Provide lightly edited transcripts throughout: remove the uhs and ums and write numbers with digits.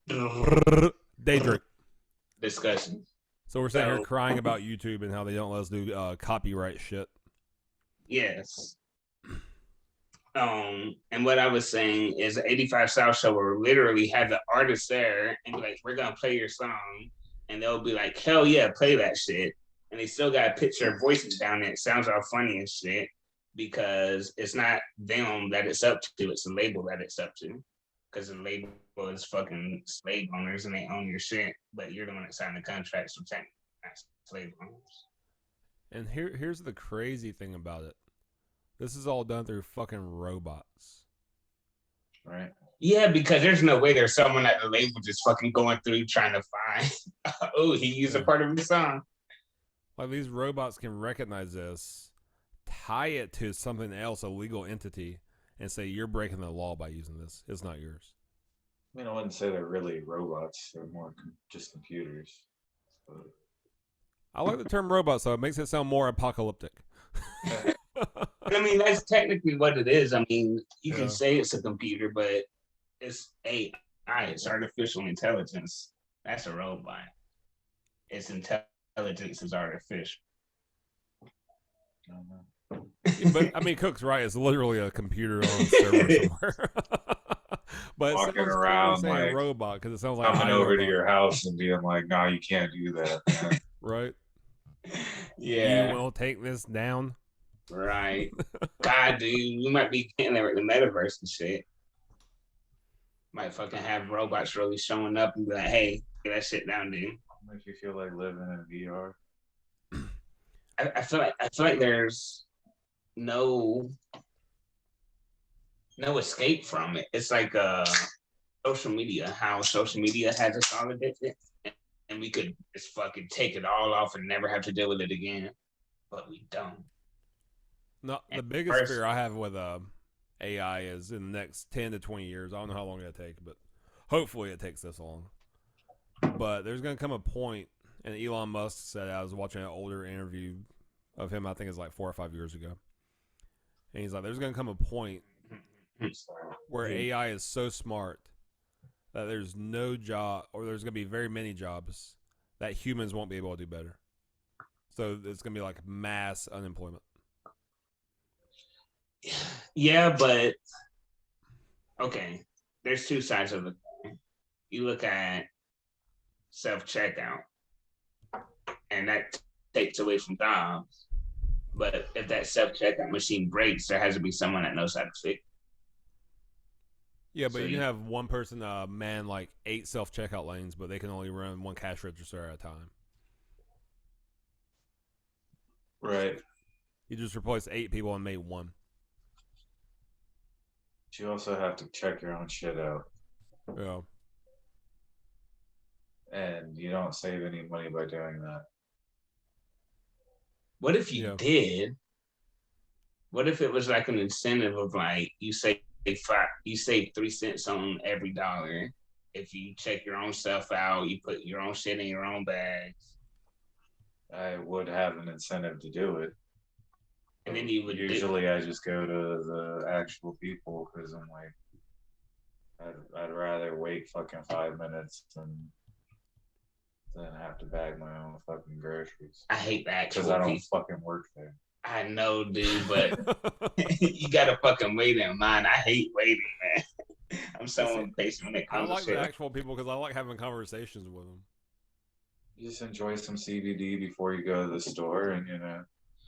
Daedric. discussion. So we're sitting here So, crying about YouTube and how they don't let us do copyright shit. yes. And what I was saying is the 85 South show will literally have the artist there and be like, we're gonna play your song, and they'll be like, hell yeah, play that shit. And they still gotta pitch their voices down there. It sounds all funny and shit because it's not them that it's up to, it's the label that it's up to. Because the label is fucking slave owners and they own your shit, but you're the one that signed the contract, so technically not slave owners. And here's the crazy thing about it. This is all done through fucking robots. Right. Yeah, because there's no way there's someone at the label just fucking going through trying to find, oh, he used a part of the song. Like these robots can recognize this, tie it to something else, a legal entity, and say you're breaking the law by using this. It's not yours. I mean, I wouldn't say they're really robots. They're more just computers. But... I like the term robots, though. It makes it sound more apocalyptic. I mean, that's technically what it is. I mean, you can say it's a computer, but it's AI. It's artificial intelligence. That's a robot. Its intelligence is artificial. But I mean, Cook's right. It's literally a computer on a server somewhere. But walking around saying like robot because it sounds like coming over to your house and being like, "No, you can't do that." Man. Right? Yeah. You will take this down. Right. God, dude, we might be getting there with the metaverse and shit. Might fucking have robots really showing up and be like, "Hey, get that shit down, dude." Make you feel like living in VR. I feel like there's no escape from it. It's like social media, how social media has us all addicted, and we could just fucking take it all off and never have to deal with it again, but we don't. No, the biggest fear I have with AI is in the next 10 to 20 years. I don't know how long it'll take, but hopefully it takes this long. But there's going to come a point, and Elon Musk said, I was watching an older interview of him, I think it's like 4 or 5 years ago. And he's like, there's going to come a point where AI is so smart that there's no job, or there's going to be very many jobs that humans won't be able to do better. So it's going to be like mass unemployment. Yeah, but okay, there's two sides of it. You look at self-checkout, and that takes away from jobs. But if that self-checkout machine breaks, there has to be someone that knows how to fix it. Yeah, but so you can have one person man like 8 self-checkout lanes, but they can only run one cash register at a time. Right. You just replace 8 people and made one. But you also have to check your own shit out. Yeah. And you don't save any money by doing that. What if you did? What if it was like an incentive of like you save 3 cents on every dollar if you check your own stuff out, you put your own shit in your own bags. I would have an incentive to do it. And then you would usually I just go to the actual people because I'm like I'd rather wait fucking 5 minutes than have to bag my own fucking groceries. I hate that because I don't fucking work there. I know, dude, but you gotta fucking wait in line. I hate waiting, man. I'm so impatient when it comes I like to shit. the actual people because I like having conversations with them. You just enjoy some CBD before you go to the store, and you know.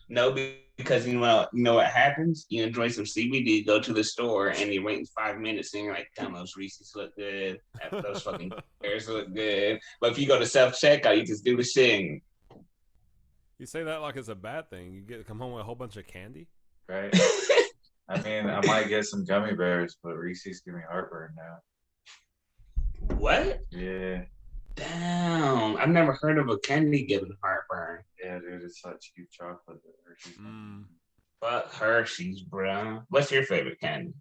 No, because you know what happens? You enjoy some CBD, go to the store, and you're waiting 5 minutes, and you're like, damn, those Reese's look good. Those fucking pears look good. But if you go to self-checkout, you just do the shit. You say that like it's a bad thing. You get to come home with a whole bunch of candy? Right. I mean, I might get some gummy bears, but Reese's give me heartburn now. What? Yeah. Damn. I've never heard of a candy giving heartburn. Yeah, dude, it's such cheap chocolate that Hershey's. Fuck Hershey's, bro. What's your favorite candy?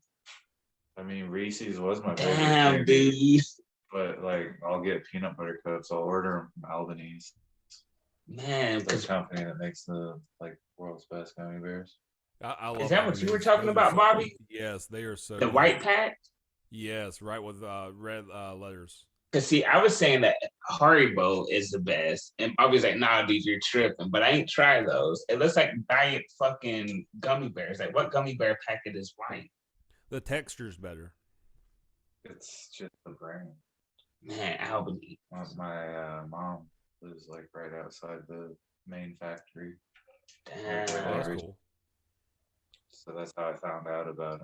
I mean, Reese's was my favorite. Damn, dude. But like, I'll get peanut butter cups. I'll order them from Albanese. Man, it's the company that makes the like world's best gummy bears. I love Is that what you were talking about, Bobby? Yes, they are so the good. White pack? Yes, right with red letters. Cause see, I was saying that Haribo is the best, and I was like, "Nah, dude, you're tripping." But I ain't tried those. It looks like diet fucking gummy bears. Like, what gummy bear packet is white? The texture's better. It's just the brand. Man, Albany. My mom lives like right outside the main factory. Damn. Oh, that's cool. So that's how I found out about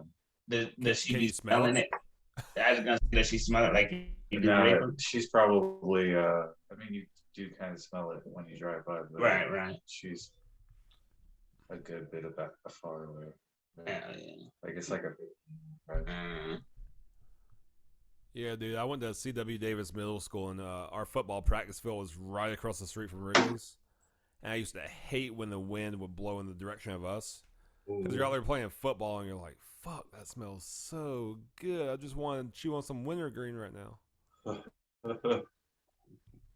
them. Does she Can be you smell smelling it? I was gonna say, does she smell it like you do No, raven? she's probably. I mean, you do kind of smell it when you drive by, but Right. she's a good bit of that far away. Hell yeah. Like it's like a. Right. Yeah, dude. I went to C.W. Davis Middle School, and our football practice field was right across the street from Wrigley's. And I used to hate when the wind would blow in the direction of us, because you're out there playing football, and you're like, "Fuck, that smells so good. I just want to chew on some wintergreen right now."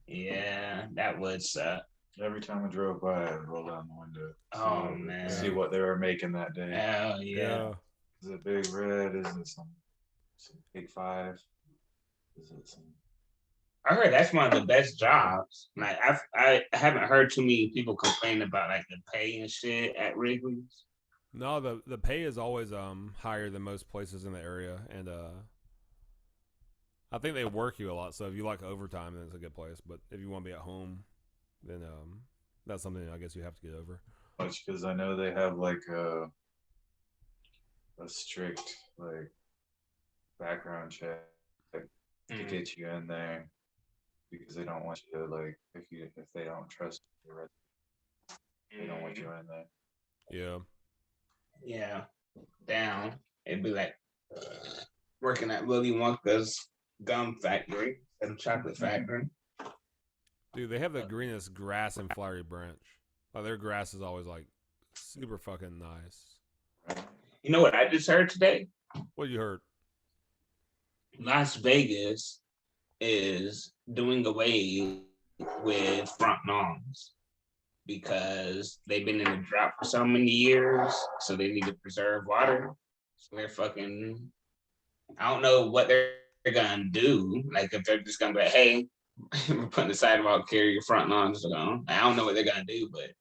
Yeah, that would suck. Every time I drove by, I'd roll down the window. Man. See what they were making that day. Hell yeah. Is it Big Red? Is it some Big Five? Is it some? I heard that's one of the best jobs. Like I haven't heard too many people complain about like the pay and shit at Wrigley's. No, the pay is always higher than most places in the area, and I think they work you a lot. So if you like overtime, then it's a good place. But if you want to be at home, then that's something I guess you have to get over. Much because I know they have like a strict like background check to get you in there, because they don't want you to like if they don't trust you, they don't want you in there. Yeah. Yeah. Down. It'd be like working at Willy Wonka's gum factory and chocolate factory. Dude, they have the greenest grass in Flowery Branch. Like, their grass is always like super fucking nice. You know what I just heard today? What you heard? Las Vegas is doing away with front lawns because they've been in a drought for so many years, so they need to preserve water. So they're fucking, I don't know what they're gonna do. Like if they're just gonna be like, hey, we're putting the sidewalk here, your front lawn's gone. I don't know what they're gonna do, but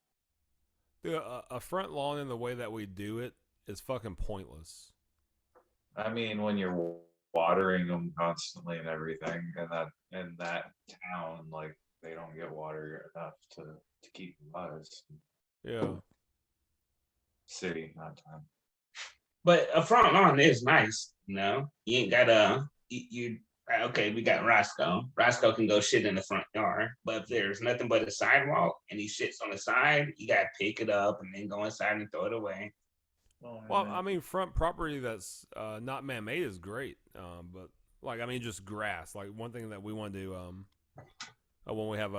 Dude, a front lawn in the way that we do it is fucking pointless. I mean, when you're watering them constantly and everything, and in that town, like they don't get water enough to keep them alive. Yeah. City, not town. But a front lawn is nice, you know. You ain't gotta you okay, we got Roscoe. Roscoe can go shit in the front yard, but if there's nothing but a sidewalk and he shits on the side, you gotta pick it up and then go inside and throw it away. Well, I mean, front property that's not man-made is great, but like, I mean, just grass. Like, one thing that we want to do when we have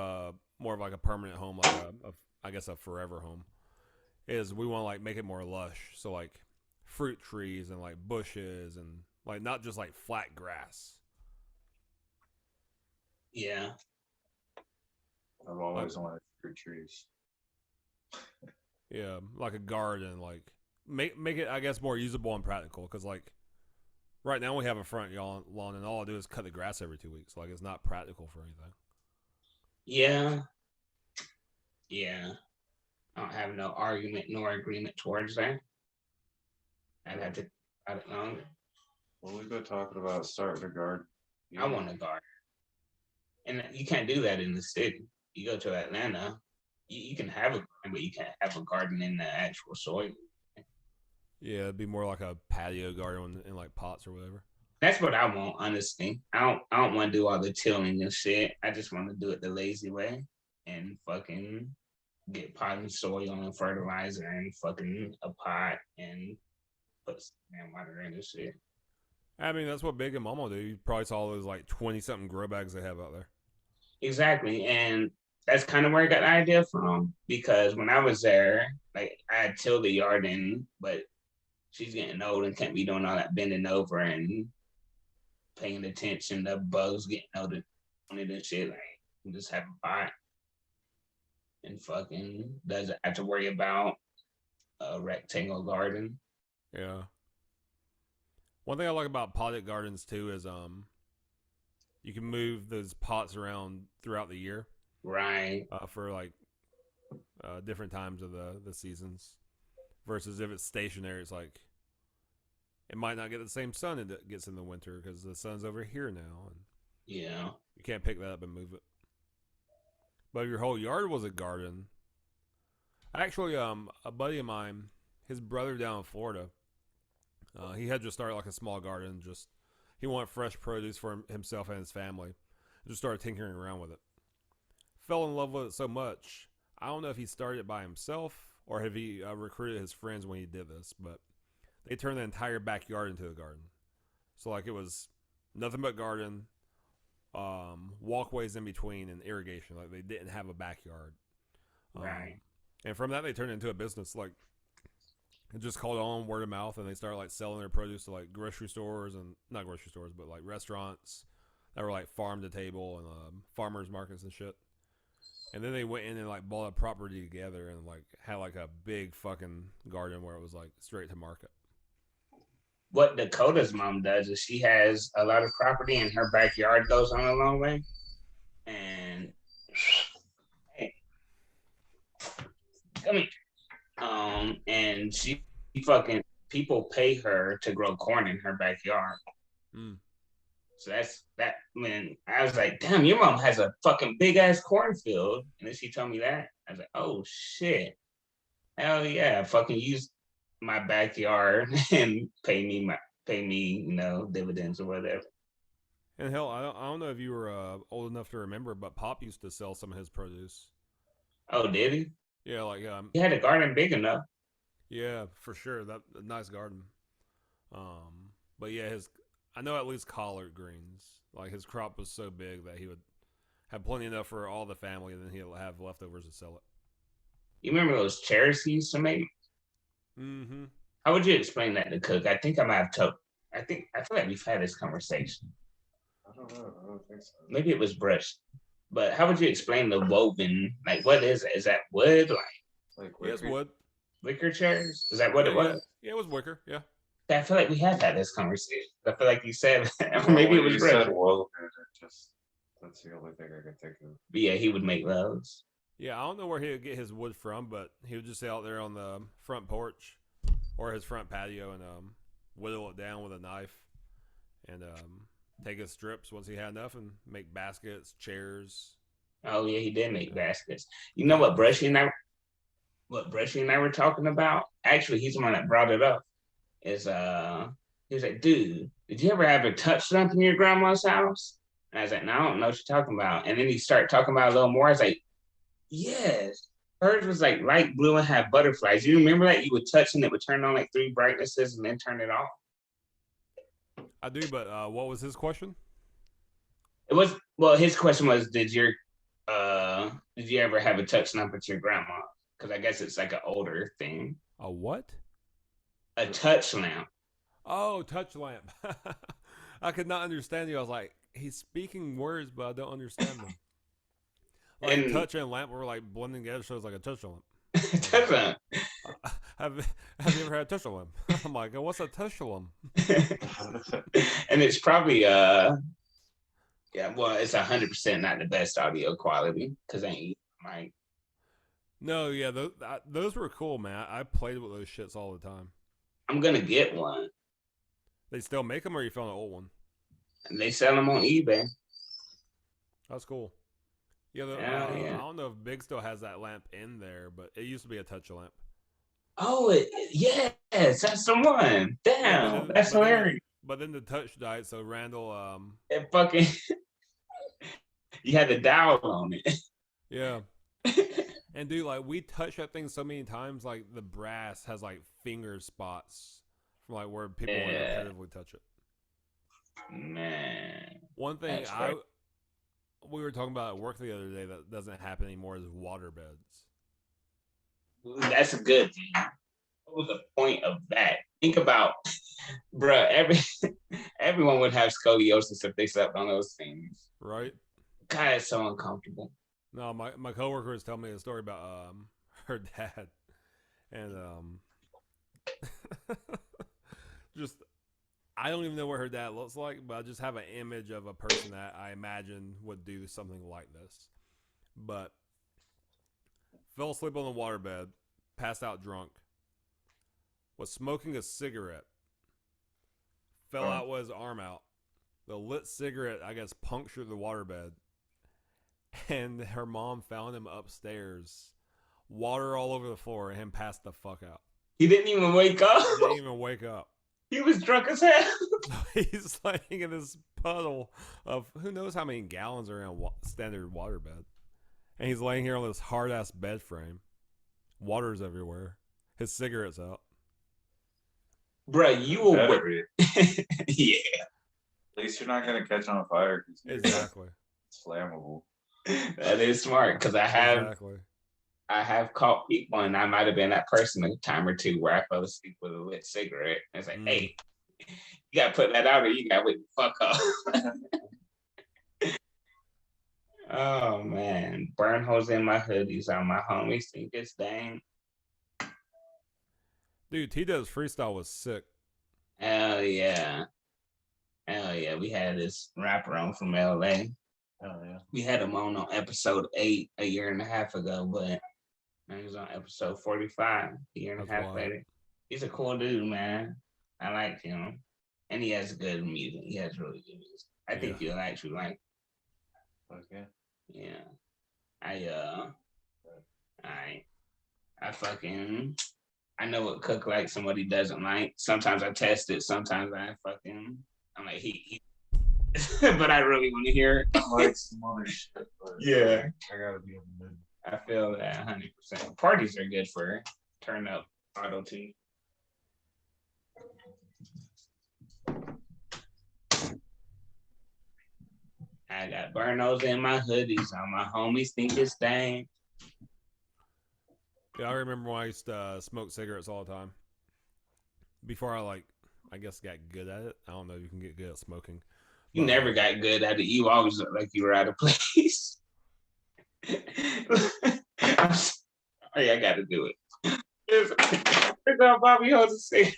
more of like a permanent home, like I guess a forever home, is we want to like make it more lush. So like fruit trees and like bushes and like not just like flat grass. Yeah. I've always wanted fruit trees. Yeah, like a garden, like make it, I guess, more usable and practical. Because like right now we have a front lawn, and all I do is cut the grass every 2 weeks. Like, it's not practical for anything. Yeah. I don't have no argument nor agreement towards that. I'd have to, I don't know. Well, we've been talking about starting a garden. I want a garden. And you can't do that in the city. You go to Atlanta, you can have a garden, but you can't have a garden in the actual soil. Yeah, it'd be more like a patio garden in like pots or whatever. That's what I want, honestly. I don't want to do all the tilling and shit. I just want to do it the lazy way and fucking get potting soil and fertilizer and fucking a pot and put some water in and shit. I mean, that's what Big and Mama do. You probably saw those like 20-something grow bags they have out there. Exactly. And that's kind of where I got the idea from, because when I was there, like I had tilled the yard in, but she's getting old and can't be doing all that bending over and paying attention to bugs getting older on it and shit. Like, just have a pot and fucking doesn't have to worry about a rectangle garden. Yeah. One thing I like about potted gardens too is you can move those pots around throughout the year. Right. For like different times of the seasons. Versus if it's stationary, it's like it might not get the same sun it gets in the winter because the sun's over here now, and Yeah. you can't pick that up and move it. But if your whole yard was a garden, actually, a buddy of mine, his brother down in Florida, he had just started like a small garden. Just he wanted fresh produce for himself and his family. Just started tinkering around with it. Fell in love with it so much. I don't know if he started it by himself or if he recruited his friends when he did this, but they turned the entire backyard into a garden. So like it was nothing but garden, walkways in between, and irrigation. Like they didn't have a backyard. Right. And from that they turned it into a business. Like it just called on word of mouth, and they started like selling their produce to like grocery stores and not grocery stores, but like restaurants that were like farm to table and farmers markets and shit. And then they went in and like bought a property together and like had like a big fucking garden where it was like straight to market. What Dakota's mom does is she has a lot of property and her backyard goes on a long way. And hey, come here. And she fucking people pay her to grow corn in her backyard. Mm. So that's that. When I was like, damn, your mom has a fucking big ass cornfield. And then she told me that. I was like, oh shit. Hell yeah. Fucking use my backyard and pay me, dividends or whatever. And hell, I don't know if you were old enough to remember, but Pop used to sell some of his produce. Oh, did he? Yeah, like he had a garden big enough. Yeah, for sure. That a nice garden. But yeah, I know at least collard greens. Like his crop was so big that he would have plenty enough for all the family, and then he'll have leftovers to sell it. You remember those chairs he used to make? Mm-hmm. How would you explain that to Cook? I think I might have told. I feel like we've had this conversation. I don't know. I don't think so. Maybe it was brushed. But how would you explain the woven? Like, what is it? Is that wood? Like Yeah, it's wood. Wicker chairs? Is that what it was? Yeah, it was wicker. Yeah. I feel like we have had this conversation. I feel like you said, or maybe it was brushed. That's the only thing I can think of. But yeah, he would make those. Yeah, I don't know where he would get his wood from, but he would just sit out there on the front porch or his front patio and whittle it down with a knife and take his strips once he had enough and make baskets, chairs. Oh yeah, he did make baskets. You know what Brushy and I were talking about? Actually, he's the one that brought it up. Is he was like, dude, did you ever have a touch lamp in your grandma's house? And I was like, no, I don't know what you're talking about. And then he started talking about it a little more. I was like, yes. Hers was like light blue and had butterflies. You remember that? You would touch and it would turn on like 3 brightnesses and then turn it off. I do, but what was his question? His question was, did you ever have a touch lamp at your grandma? Because I guess it's like an older thing. A what? A touch lamp. Oh, touch lamp. I could not understand you. I was like, he's speaking words, but I don't understand them. Like touch and lamp were like blending together, so it's like a touch lamp. Touch lamp. Have you ever had a touch lamp? I'm like, what's a touch lamp? And it's probably it's 100% not the best audio quality because ain't like. No, yeah, those were cool, man. I played with those shits all the time. I'm gonna get one. They still make them, or you found an old one? And they sell them on eBay. That's cool. Yeah, I don't know if Big still has that lamp in there, but it used to be a touch lamp. Oh, yes, that's the one. Damn, that's hilarious. But then the touch died, so Randall it fucking you had the dial on it. Yeah. And dude, like we touched that thing so many times, like the brass has like finger spots from like where people would repetitively touch it. Man. One thing we were talking about at work the other day that doesn't happen anymore is waterbeds. That's a good thing. What was the point of that? Think about, bruh, everyone would have scoliosis if they slept on those things. Right? God, it's so uncomfortable. No, my coworker was telling me a story about her dad, and just I don't even know what her dad looks like, but I just have an image of a person that I imagine would do something like this. But fell asleep on the waterbed, passed out drunk, was smoking a cigarette, fell out with his arm out. The lit cigarette, I guess, punctured the waterbed, and her mom found him upstairs, water all over the floor, and him passed the fuck out. He didn't even wake up. He didn't even wake up. He was drunk as hell. He's laying in this puddle of who knows how many gallons are in a standard waterbed. And he's laying here on this hard-ass bed frame. Water's everywhere. His cigarette's out. Bruh, you will wait. Yeah. At least you're not going to catch on fire. Exactly. It's flammable. That is smart, because I have caught people, and I might have been that person a time or two where I fell asleep with a lit cigarette. And it's like, hey, you got to put that out or you got to wake the fuck up. Oh, man. Burn holes in my hoodies on my homies think it's dang. Dude, Tdub's freestyle was sick. Hell yeah. Hell yeah. We had this rapper on from LA. Oh, yeah. We had him on episode 8 a year and a half ago, but now he's on episode 45 a year and a half later. He's a cool dude, man. I like him. And he has good music. He has really good music. I think you'll actually like. Okay. Yeah. I know what cook like somebody doesn't like. Sometimes I test it. Sometimes I'm like, he but I really want to hear it. I like some other shit, but yeah. I gotta be in the mood. I feel that 100%. Parties are good for turn up auto tune. I got burnos in my hoodies. All my homies think it's dang. Yeah, I remember when I used to smoke cigarettes all the time. Before I guess got good at it. I don't know if you can get good at smoking. You never got good at it. You always looked like you were out of place. Sorry, I got to do it. Here's how Bobby holds a cigarette.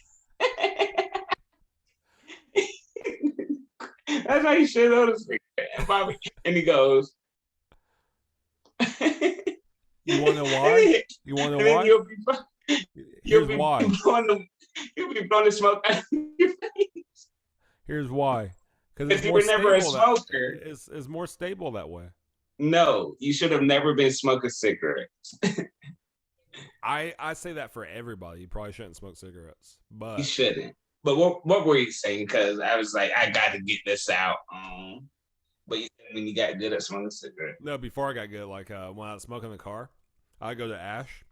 That's how you should hold a cigarette. And Bobby, and he goes. You want to know why? You want to know why? Here's why. You'll be blowing the smoke out of your face. Here's why. Because you were never a smoker. It's more stable that way. No, you should have never been smoking cigarettes. I say that for everybody. You probably shouldn't smoke cigarettes. But you shouldn't. But what were you saying? Because I was like, I got to get this out. But when you got good at smoking cigarettes. No, before I got good, when I was smoking in the car, I'd go to ash.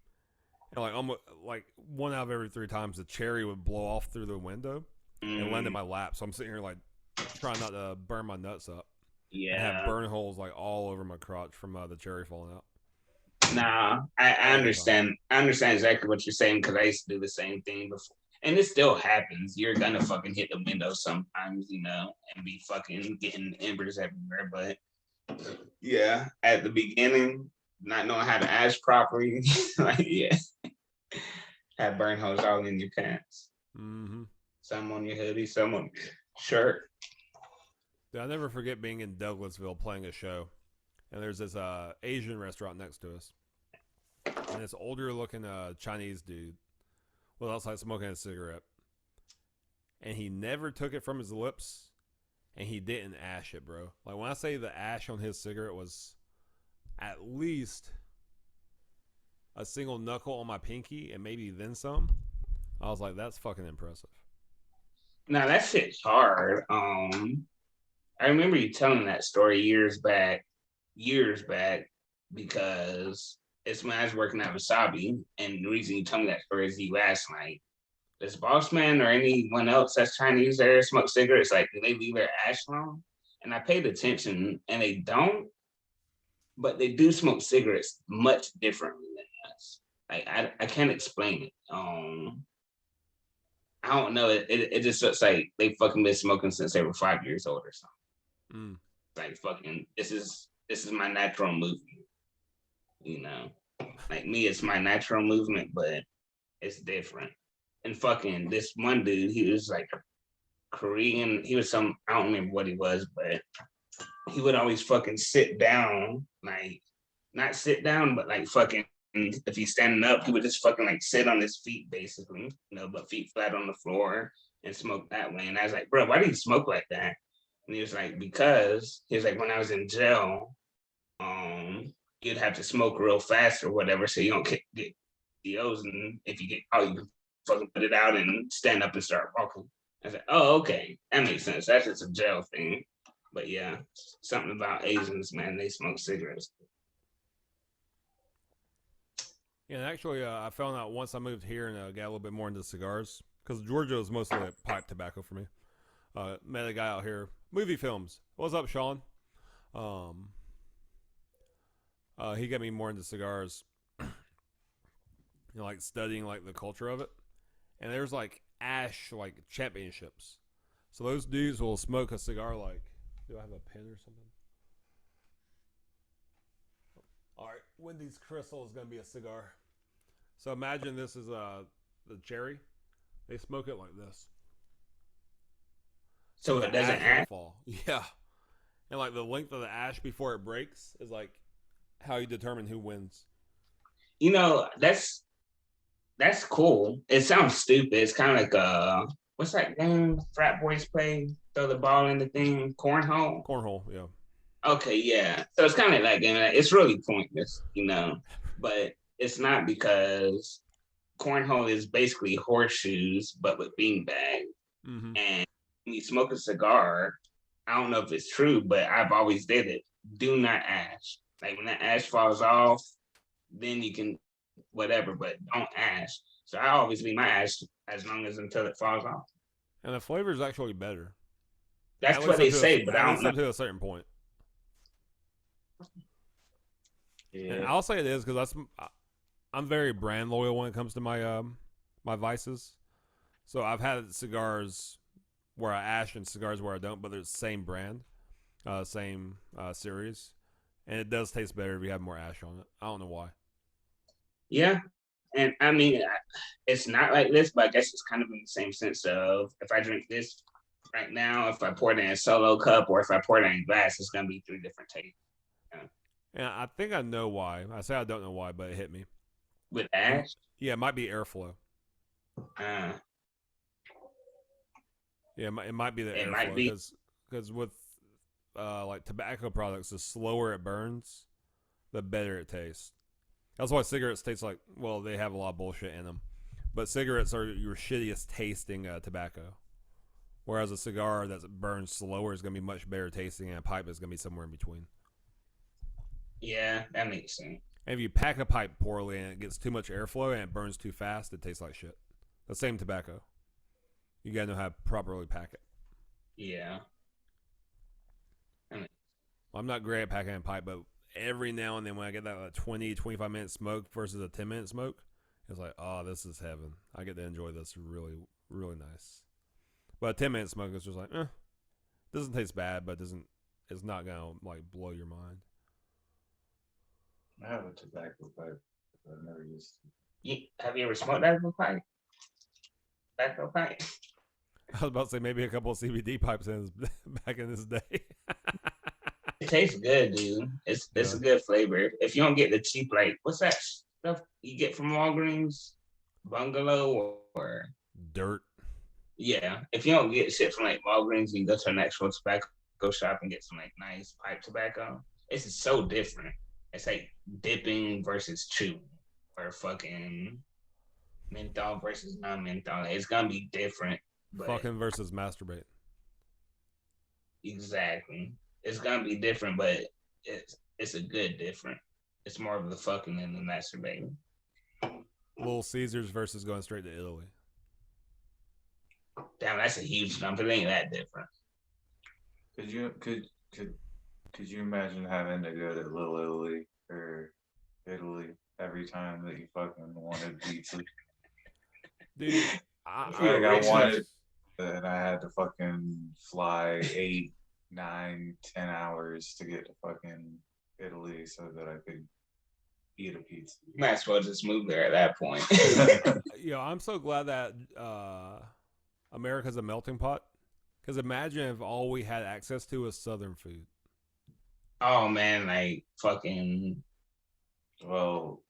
And almost 1 out of every 3 times, the cherry would blow off through the window and land in my lap. So I'm sitting here trying not to burn my nuts up. Yeah. I have burn holes all over my crotch from the cherry falling out. Nah, I understand. I understand exactly what you're saying because I used to do the same thing before. And it still happens. You're gonna fucking hit the window sometimes, and be fucking getting embers everywhere. But yeah, at the beginning, not knowing how to ash properly, have burn holes all in your pants. Mm-hmm. Some on your hoodie, some on your shirt. Dude, I'll never forget being in Douglasville playing a show, and there's this Asian restaurant next to us, and this older looking Chinese dude was outside smoking a cigarette, and he never took it from his lips, and he didn't ash it, bro. When I say the ash on his cigarette was at least a single knuckle on my pinky and maybe then some, I was like, that's fucking impressive. Now that shit's hard. I remember you telling that story years back, because it's when I was working at Wasabi, and the reason you told me that story is you asked, does Boss Man or anyone else that's Chinese there smoke cigarettes? Do they leave their ash alone? And I paid attention, and they don't, but they do smoke cigarettes much differently than us. I can't explain it. I don't know. It just looks like they fucking been smoking since they were 5 years old or something. Fucking, this is my natural movement. Me, it's my natural movement, but it's different. And fucking this one dude, he was Korean. He was some, I don't remember what he was, but he would always fucking sit down, like not sit down, but like fucking if he's standing up, he would just fucking like sit on his feet basically, but feet flat on the floor and smoke that way. And I was like, bro, why do you smoke like that? And he was like, because he was like, when I was in jail, you'd have to smoke real fast or whatever, so you don't get DOs. And if you get caught, you can fucking put it out and stand up and start walking. I was like, oh, okay, that makes sense. That's just a jail thing. But yeah, something about Asians, man, they smoke cigarettes. Yeah, and actually, I found out once I moved here and got a little bit more into cigars, because Georgia was mostly like pipe tobacco for me. Met a guy out here, movie films. What's up, Sean? He got me more into cigars, like studying like the culture of it. And there's like ash like championships. So those dudes will smoke a cigar like. Do I have a pen or something? All right, Wendy's Crystal is going to be a cigar. So imagine this is the cherry. They smoke it like this. So it doesn't ash? Fall. Yeah. And like the length of the ash before it breaks is like how you determine who wins. You know, that's cool. It sounds stupid. It's kind of like what's that game frat boys play? Throw the ball in the thing, cornhole. Cornhole, yeah. Okay, yeah. So it's kind of like game. It's really pointless, but it's not, because cornhole is basically horseshoes but with beanbag. Mm-hmm. And when you smoke a cigar, I don't know if it's true, but I've always did it. Do not ash. Like when that ash falls off, then you can whatever, but don't ash. So I always leave my ash as long as until it falls off. And the flavor is actually better. That's what they say, but I don't know. To a certain point. Yeah. And I'll say it is because I'm very brand loyal when it comes to my my vices. So I've had cigars where I ash and cigars where I don't, but they're the same brand, same series, and it does taste better if you have more ash on it. I don't know why. Yeah, and I mean, it's not like this, but I guess it's kind of in the same sense of if I drink this right now, if I pour it in a solo cup or if I pour it in a glass, it's gonna be 3 different tastes. And I think I know why. I say I don't know why, but it hit me. With ash? Yeah, it might be airflow. Uh, Yeah, it might be the airflow. Might be. Because with like tobacco products, the slower it burns, the better it tastes. That's why cigarettes taste like, well, they have a lot of bullshit in them. But cigarettes are your shittiest tasting tobacco. Whereas a cigar that burns slower is going to be much better tasting, and a pipe is going to be somewhere in between. yeah, that makes sense. And if you pack a pipe poorly and it gets too much airflow and it burns too fast, it tastes like shit. The same tobacco. You got to know how to properly pack it. Yeah. Well, I'm not great at packing a pipe, but every now and then when I get that like 20, 25 minute smoke versus a 10-minute smoke, it's like, oh, this is heaven. I get to enjoy this really, really nice. But a 10-minute smoke is just like, doesn't taste bad, but it's not going to like blow your mind. I have a tobacco pipe, but I've never used it. Have you ever smoked that pipe? Tobacco pipe? I was about to say maybe a couple of CBD pipes back in this day. It tastes good, dude. It's a good flavor. If you don't get the cheap, like, what's that stuff you get from Walgreens? Bungalow or Dirt. Yeah. If you don't get shit from like Walgreens, you can go to an actual tobacco shop and get some like nice pipe tobacco. It's so different. It's like dipping versus chewing, or fucking menthol versus non-menthol. It's gonna be different. But Fucking versus masturbate. Exactly. It's gonna be different, but it's a good different. It's more of the fucking than the masturbating. Little Caesars versus going straight to Italy. Damn, that's a huge jump. It ain't that different. Could you imagine having to go to Little Italy or Italy every time that you fucking wanted pizza? Dude, I wanted, and I had to fucking fly 8, 9, 10 hours to get to fucking Italy so that I could eat a pizza. Might as well just move there at that point. I'm so glad that America's a melting pot. Because imagine if all we had access to was Southern food. Oh man, like fucking. Well,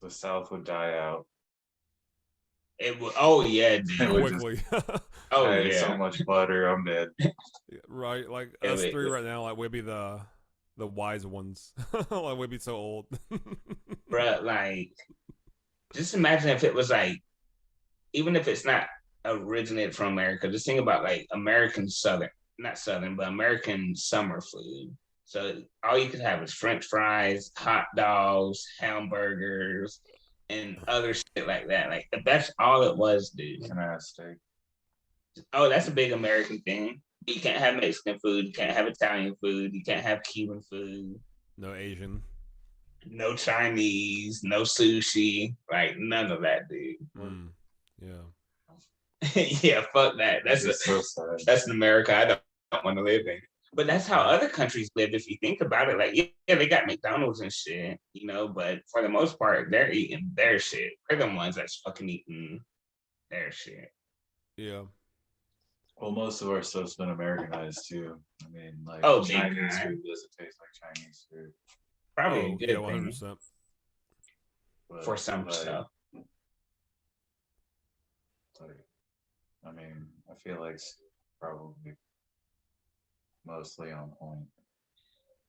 the South would die out. It would. Oh yeah, It dude. would just, Quickly. Oh I ate yeah. so much butter, I'm dead. Right? Like Yeah, us wait, three wait. right now, like we'd be the wise ones. Like we'd be so old. Bruh, like, just imagine if it was like, even if it's not originated from America, just think about like American Southern, not Southern, but American summer food. So all you could have is French fries, hot dogs, hamburgers, and other shit like that. Like, if that's all it was, dude. Can I have steak? Oh, that's a big American thing. You can't have Mexican food. You can't have Italian food. You can't have Cuban food. No Asian. No Chinese. No sushi. Like none of that, dude. Yeah. Yeah, fuck that. So sad. That's an America I don't want to live in. But that's how other countries live. If you think about it, like yeah, they got McDonald's and shit, you know. But for the most part, they're eating their shit. They're the ones that's fucking eating their shit. Yeah. Well, most of our stuff's been Americanized too. I mean, like Oh, Chinese big food doesn't taste like Chinese food. Probably Oh, a good yeah, thing 100%. But, for some like, stuff. Like, I mean, I feel like it's probably mostly on point.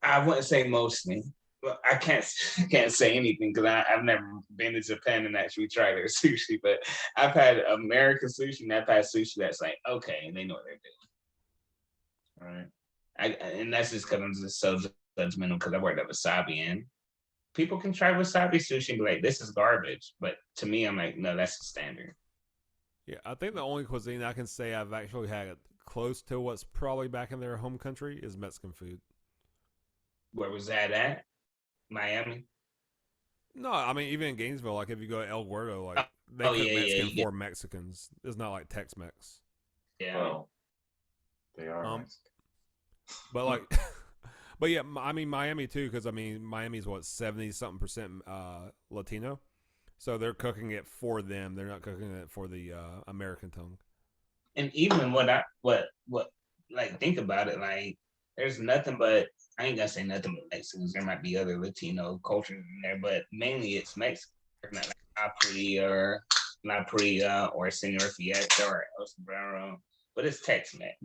I wouldn't say mostly. Well, I can't say anything because I've never been to Japan and actually tried their sushi. But I've had American sushi and I've had sushi that's like okay, and they know what they're doing. Right. And that's just because I'm just so judgmental because I worked at Wasabi and people can try Wasabi sushi and be like, this is garbage. But to me, I'm like, no, that's the standard. Yeah, I think the only cuisine I can say I've actually had close to what's probably back in their home country is Mexican food. Where was that at? Miami? No, I mean even in Gainesville, like if you go to El Gordo, like they Oh, cook yeah, Mexican yeah. for Mexicans. It's not like Tex-Mex. Yeah. Well, they are Mexican. But like, but yeah, I mean Miami too, because I mean Miami's what 70-something% Latino, so they're cooking it for them. They're not cooking it for the American tongue. And even what like think about it, like there's nothing but I ain't gonna say nothing but Mexicans. There might be other Latino cultures in there, but mainly it's Mexican. Not like La Pria or Senor Fiesta or El Sombrero, but it's Tex-Mex.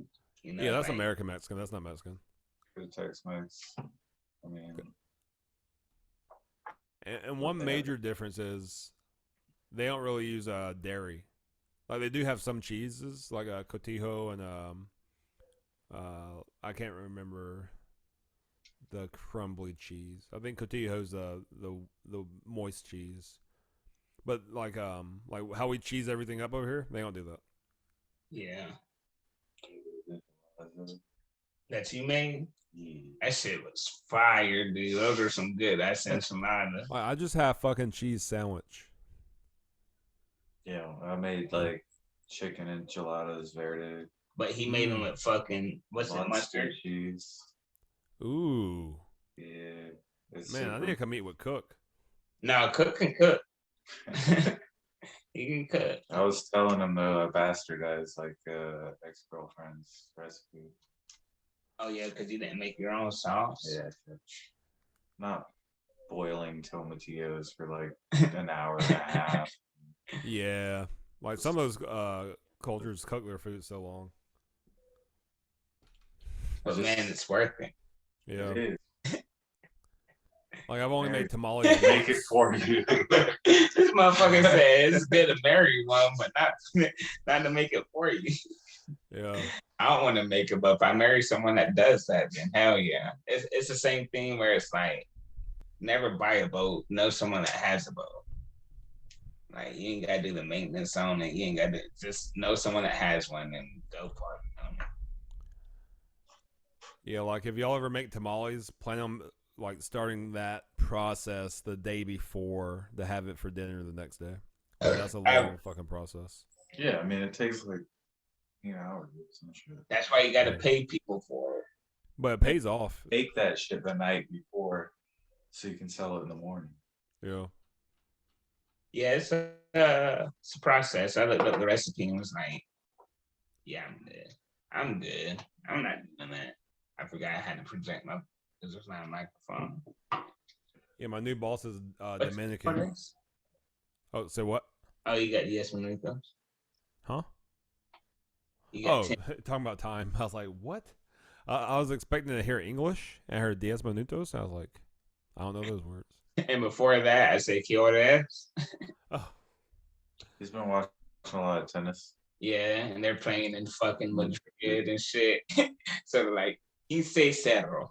You know, Yeah, that's like, American Mexican. That's not Mexican. Good Tex-Mex. I mean, And one major difference is they don't really use dairy. Like they do have some cheeses, like Cotijo and I can't remember the crumbly cheese. I think Cotijo's the moist cheese. But like how we cheese everything up over here, they don't do that. yeah. That you made? yeah. That shit was fire, dude. Those are some good. That's enchilada. Like, I just have fucking cheese sandwich. Yeah, I made like chicken enchiladas, Verde. But he made them with fucking what's it, mustard? cheese. Ooh, Yeah. man, I need to come eat with Cook. No, Cook can cook. He can cook. I was telling him to bastardize like ex-girlfriend's recipe. Oh yeah, because you didn't make your own sauce. Yeah, not boiling tomatillos for like an hour and a half. Yeah, like some of those cultures cook their food so long. But man, it's worth it. Yeah, It is. like I've only made tamales. Make it for you. This motherfucker said it's good to marry one, but not to make it for you. Yeah, I don't want to make it, but if I marry someone that does that, then hell yeah. It's the same thing where it's like never buy a boat, know someone that has a boat. Like you ain't gotta do the maintenance on it. You ain't gotta just know someone that has one and go for it. yeah. Like if y'all ever make tamales, plan on like starting that process the day before to have it for dinner the next day. Like, that's a long fucking process. Yeah, I mean it takes like hours. That's why you gotta pay people for it. But it pays off. Bake that shit the night before so you can sell it in the morning. Yeah. Yeah, it's a process. I looked up the recipe and was like, yeah, I'm good. I'm good. I'm not doing that. I forgot I had to project my because there's not a microphone. Yeah, my new boss is What's Dominican. this? Oh, say what? Oh, you got yes minutos. Huh? You got Oh, talking about time. I was like, what? I was expecting to hear English, and I heard 10 minutos. I was like, I don't know those words. And before that, I said que horas. Oh, He's been watching a lot of tennis. Yeah, and they're playing in fucking Madrid and shit. So like, he say cero.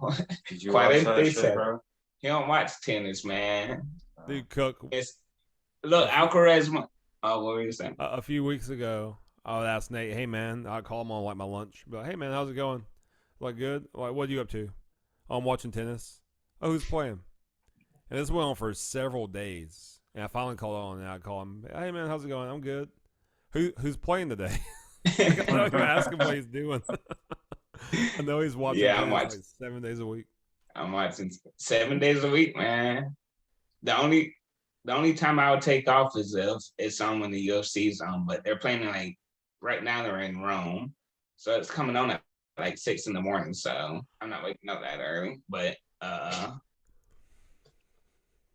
Did you watch that shit, bro? He don't watch tennis, man. dude, Cook. Look, Alcaraz. Oh, what were you saying? A few weeks ago, I would ask Nate, "Hey man," I call him on like my lunch, but hey man, how's it going? Like good? Like what are you up to? Oh, I'm watching tennis. Oh, who's playing? And this went on for several days, and I finally called on and I call him, "Hey man, how's it going? I'm good. Who's playing today?" I'm not gonna ask him what he's doing. I know he's watching. Yeah, I'm watching like 7 days a week. I'm watching 7 days a week, man. The only time I would take off is if it's on when the UFC's on, but they're playing like right now they're in Rome. So it's coming on at like 6 a.m. So I'm not waking up that early. But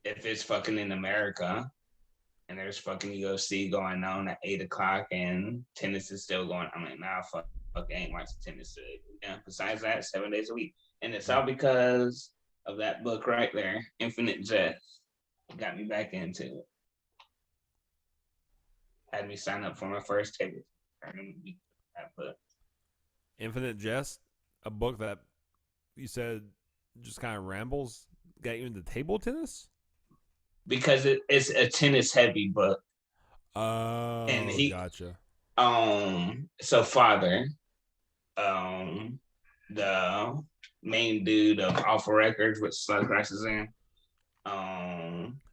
if it's fucking in America and there's fucking UFC going on at 8 o'clock and tennis is still going, I'm like, nah, fuck I ain't watching tennis today. Yeah, besides that, 7 days a week. And it's all because of that book right there, Infinite Jest. Got me back into it. Had me sign up for my first table. Infinite Jest, a book that you said just kind of rambles, got you into table tennis? Because it's a tennis heavy book. Oh, and gotcha. So father, the main dude of Alpha Records, which Sluggrass is in.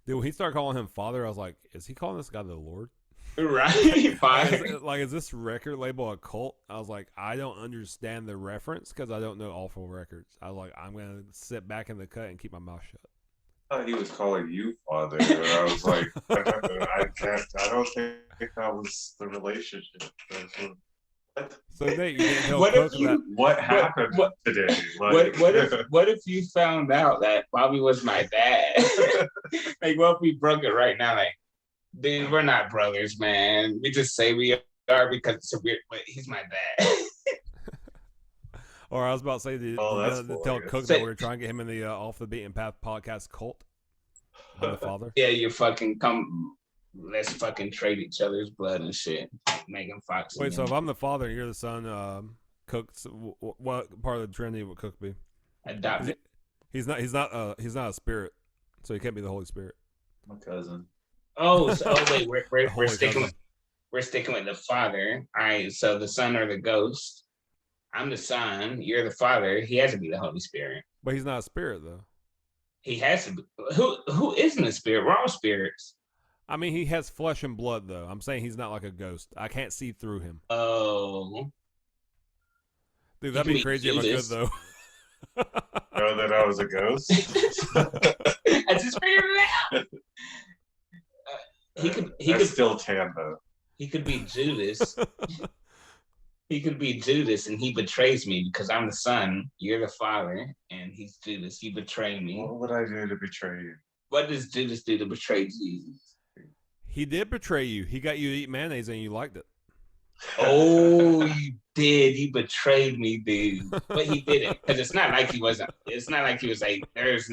Dude, when he started calling him father, I was like, is he calling this guy the Lord? Right, is this record label a cult? I was like, I don't understand the reference because I don't know Alpha Records. I was like, I'm gonna sit back in the cut and keep my mouth shut. I thought he was calling you father. I was like, I don't think that was the relationship. So Nate, you didn't tell Cook that. What happened today? Like, what if you found out that Bobby was my dad? Like, what if we broke it right now? Like, dude, we're not brothers, man. We just say we are because it's a weird. But he's my dad. Or I was about to say to tell Cook that we were trying to get him in the Off the Beaten Path podcast cult. I'm the father. Yeah, you fucking come. Let's fucking trade each other's blood and shit. Megan Fox. Wait, so if I'm the father and you're the son, Cook's what part of the Trinity would Cook be? Adopted. He's not a spirit, so he can't be the Holy Spirit. My cousin. Oh, wait, we're sticking with the father. All right, so the son or the ghost. I'm the son. You're the father. He has to be the Holy Spirit. But he's not a spirit, though. He has to be. Who isn't a spirit? We're all spirits. I mean, he has flesh and blood, though. I'm saying he's not like a ghost. I can't see through him. Oh. Dude, that'd be crazy if I could, though. Know that I was a ghost? I just figured it out. He could still tan, though. He could be Judas. He could be Judas, and he betrays me because I'm the son. You're the father, and he's Judas. You betray me. What would I do to betray you? What does Judas do to betray Jesus? He did betray you. He got you to eat mayonnaise, and you liked it. Oh, you did. You betrayed me, dude. But he didn't, because it's not like he wasn't. It's not like he was like, there's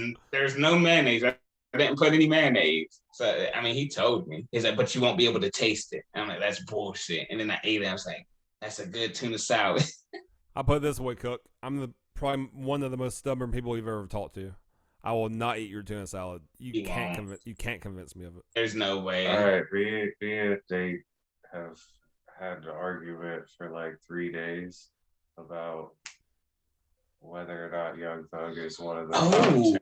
no mayonnaise. I didn't put any mayonnaise. So I mean, he told me. He's like, but you won't be able to taste it. And I'm like, that's bullshit. And then I ate it. I was like, that's a good tuna salad. I'll put it this way, Cook. I'm probably one of the most stubborn people you've ever talked to. I will not eat your tuna salad. You can't convince me of it. There's no way. All right, me and Dave have had an argument for like 3 days about whether or not Young Thug is one of the top 10 rappers in the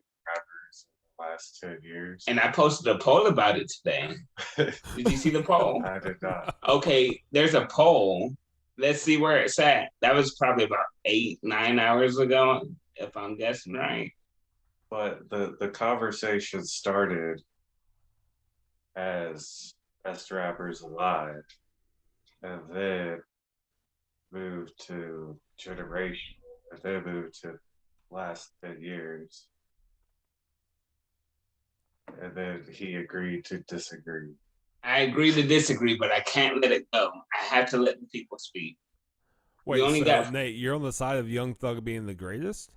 last 10 years. And I posted a poll about it today. Did you see the poll? I did not. Okay, there's a poll. Let's see where it's at. That was probably about 8-9 hours ago, if I'm guessing right. But the conversation started as best rappers alive. And then moved to generation. If they moved to last 10 years. And then he agreed to disagree. I agree to disagree, but I can't let it go. I have to let the people speak. Wait, so Nate, you're on the side of Young Thug being the greatest?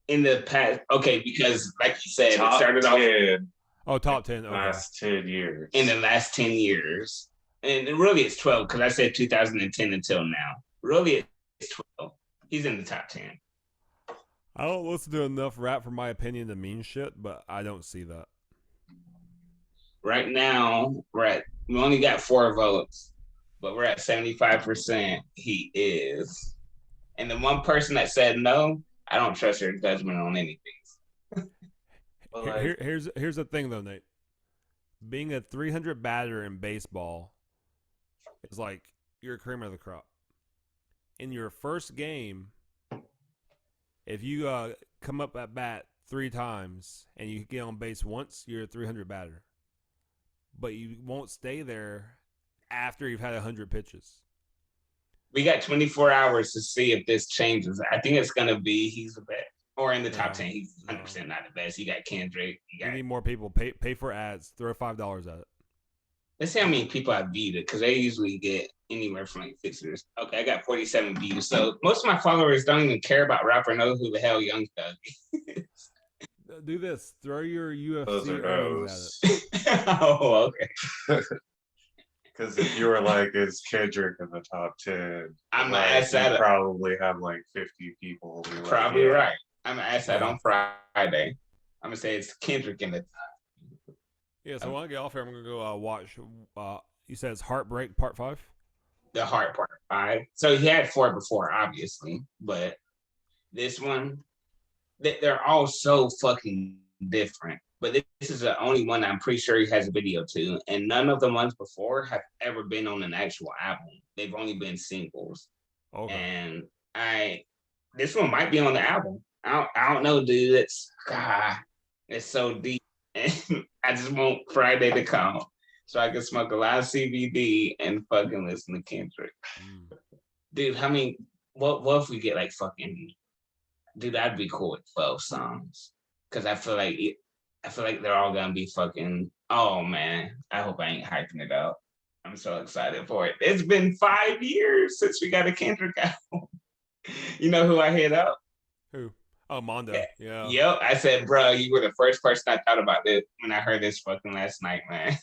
In the past, okay, because like you said, it started 10. Oh, top 10. Okay. Last 10 years. In the last 10 years. And really it's 12 because I said 2010 until now. Really it's 12. He's in the top 10. I don't listen to enough rap for my opinion to mean shit, but I don't see that. Right now, we only got 4 votes, but we're at 75%. He is. And the one person that said no, I don't trust your judgment on anything. Here's the thing, though, Nate. Being a 300 batter in baseball is like you're a cream of the crop. In your first game, if you come up at bat 3 times and you get on base once, you're a 300 batter. But you won't stay there after you've had 100 pitches. We got 24 hours to see if this changes. I think it's going to be he's the best. Or in the top 10, he's 100% not the best. You got Kendrick. You need more people. Pay for ads. Throw $5 at it. Let's see how many people I viewed it, because they usually get anywhere from like 6 years. Okay, I got 47 views. So most of my followers don't even care about rap or know who the hell Young Thug is. Do this. Throw your UFC earnings at it. Oh, okay. Because if you were like, is Kendrick in the top 10? I'm gonna ask that. Probably have like 50 people. Probably right. I'm gonna ask that on Friday. I'm gonna say it's Kendrick in the top. Yeah, so when I get off here, I'm gonna go watch. You said it's Heartbreak Part 5. The Heart Part 5. So he had 4 before, obviously, but this one, they're all so fucking different. But this is the only one I'm pretty sure he has a video to, and none of the ones before have ever been on an actual album. They've only been singles. Okay. And this one might be on the album. I don't know, dude. It's so deep, and I just want Friday to come so I can smoke a lot of CBD and fucking listen to Kendrick. Dude, how many? What if we get like fucking? Dude, that'd be cool with 12 songs, because I feel like they're all gonna be fucking. Oh man, I hope I ain't hyping it up. I'm so excited for it. It's been 5 years since we got a Kendrick album. You know who I hit up? Who? Oh, Mondo. Yeah. Yep. I said, bro, you were the first person I thought about this when I heard this fucking last night, man.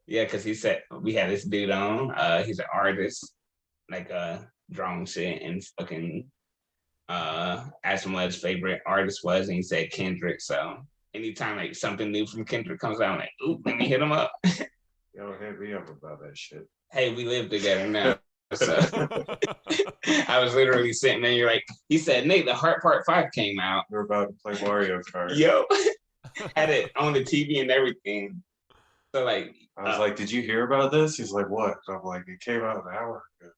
Yeah, because he said we had this dude on. He's an artist, like drawing shit, and fucking asked him what his favorite artist was, and he said Kendrick. So anytime like something new from Kendrick comes out, I'm like, ooh, let me hit him up. Yo, hit me up about that shit. Hey, we live together now. So I was literally sitting there. You're like, he said, Nate, the Heart Part 5 came out. We're about to play Mario Kart. Yo, had it on the TV and everything. So like, I was like, did you hear about this? He's like, what? I'm like, it came out an hour ago.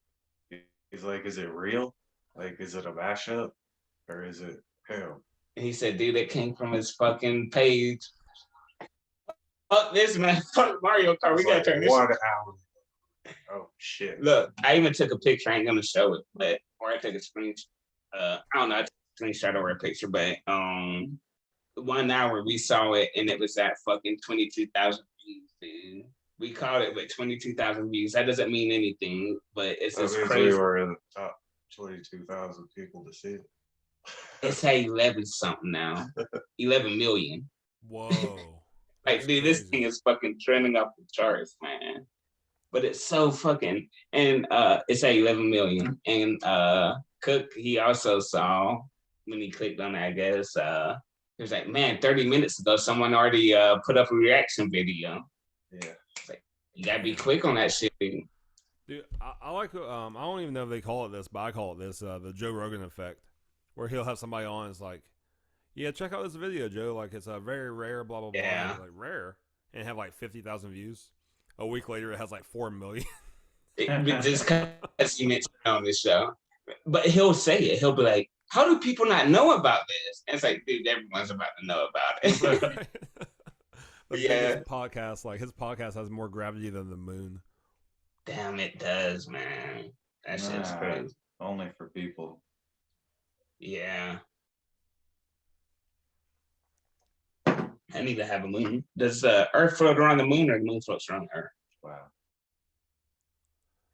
He's like, is it real? Like, is it a mashup or is it him? And he said, dude, it came from his fucking page. Fuck this, man. Fuck Mario Kart. We gotta turn this. 1 hour. Oh shit! Look, I even took a picture. I ain't gonna show it, or I took a screenshot. I don't know. I took a screenshot or a picture, but 1 hour we saw it, and it was at fucking 22,000 views, dude. We caught it with 22,000 views. That doesn't mean anything, but it's just crazy. We were in the top 22,000 people to see it. It's at 11 something now. 11 million. Whoa! Like, dude, this thing is fucking trending off the charts, man. But it's so fucking, and it's at 11 million. And Cook, he also saw when he clicked on it, I guess, he was like, man, 30 minutes ago, someone already put up a reaction video. Yeah. Like, you gotta be quick on that shit. Dude, I like, I don't even know if they call it this, but I call it this, the Joe Rogan effect, where he'll have somebody on, it's like, yeah, check out this video, Joe. Like, it's a very rare, blah, blah, blah. Yeah. Like, rare. And have like 50,000 views. A week later, it has like 4 million. Just because he mentioned it on this show. But he'll say it. He'll be like, how do people not know about this? And it's like, dude, everyone's about to know about it. Yeah. Podcast, like his podcast has more gravity than the moon. Damn, it does, man. That shit's crazy. Only for people. Yeah. I need to have a moon. Does the Earth float around the moon or the moon floats around the Earth? Wow.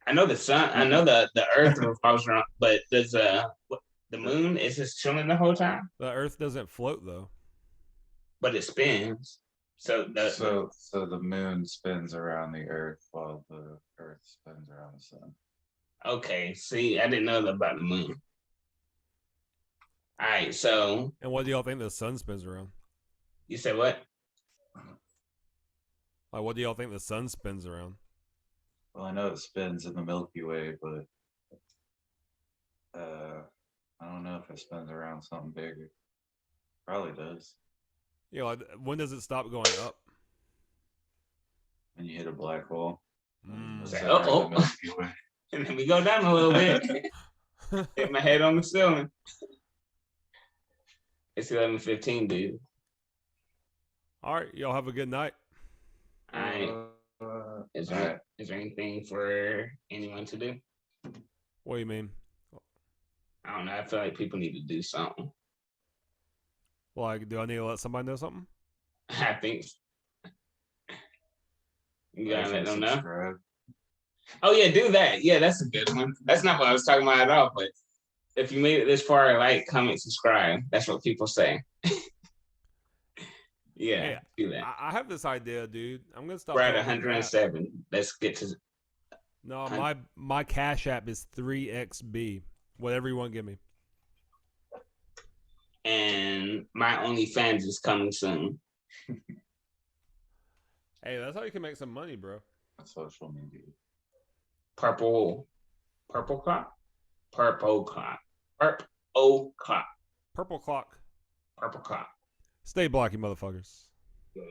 I know the sun. I know the Earth revolves around, but does the moon is just chilling the whole time? The Earth doesn't float though. But it spins. So the moon spins around the Earth while the Earth spins around the sun. Okay. See, I didn't know about the moon. All right. So. And what do y'all think the sun spins around? You said what? Like, what do y'all think the sun spins around? Well, I know it spins in the Milky Way, but I don't know if it spins around something bigger. Probably does. Yeah, like, when does it stop going up? When you hit a black hole. And then we go down a little bit. Hit my head on the ceiling. It's 11:15, dude. All right, y'all have a good night. All right. Is there anything for anyone to do? What do you mean? I don't know. I feel like people need to do something. Like, do I need to let somebody know something? I think you gotta let them know. Oh yeah, do that. Yeah, that's a good one. That's not what I was talking about at all. But if you made it this far, like, comment, subscribe. That's what people say. Yeah, hey, do that. I have this idea, dude. I'm gonna stop. We're at 107. Let's get to. No, my Cash App is 3xb. Whatever you want to give me. And my OnlyFans is coming soon. Hey, that's how you can make some money, bro. Social media. Purple clock. Purple clock. Purple clock. Stay black, you motherfuckers. Yeah.